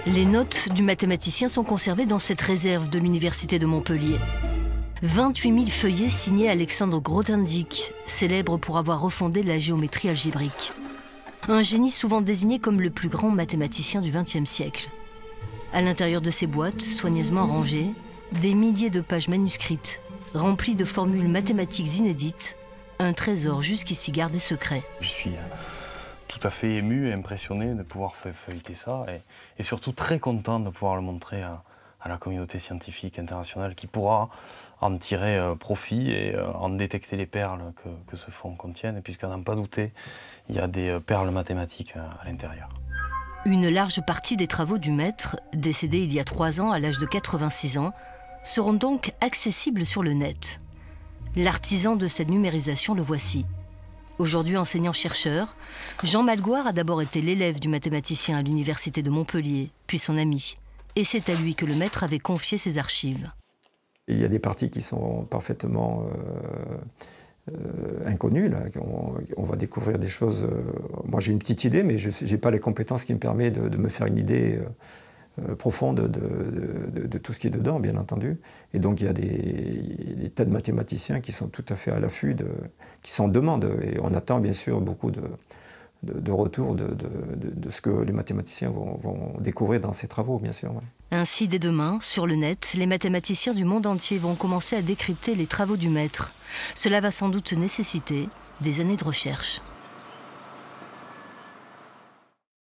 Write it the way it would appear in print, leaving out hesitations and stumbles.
Les notes du mathématicien sont conservées dans cette réserve de l'Université de Montpellier. 28 000 feuillets signés Alexandre Grothendieck, célèbre pour avoir refondé la géométrie algébrique. Un génie souvent désigné comme le plus grand mathématicien du XXe siècle. À l'intérieur de ces boîtes, soigneusement rangées, des milliers de pages manuscrites, remplies de formules mathématiques inédites, un trésor jusqu'ici gardé secret. Je suis tout à fait ému et impressionné de pouvoir feuilleter ça et surtout très content de pouvoir le montrer à la communauté scientifique internationale qui pourra en tirer profit et en détecter les perles que ce fonds contienne. Et puisqu'à n'en pas douter, il y a des perles mathématiques à l'intérieur. Une large partie des travaux du maître, décédé il y a 3 ans à l'âge de 86 ans, seront donc accessibles sur le net. L'artisan de cette numérisation le voici. Aujourd'hui enseignant-chercheur, Jean Malgoire a d'abord été l'élève du mathématicien à l'université de Montpellier, puis son ami. Et c'est à lui que le maître avait confié ses archives. Il y a des parties qui sont parfaitement inconnues. Là. On va découvrir des choses. Moi j'ai une petite idée, mais je n'ai pas les compétences qui me permettent de me faire une idée profonde de tout ce qui est dedans, bien entendu. Et donc il y a des tas de mathématiciens qui sont tout à fait à l'affût, qui sont en demande. Et on attend bien sûr beaucoup de retours de ce que les mathématiciens vont découvrir dans ces travaux, bien sûr. Ouais. Ainsi, dès demain, sur le net, les mathématiciens du monde entier vont commencer à décrypter les travaux du maître. Cela va sans doute nécessiter des années de recherche.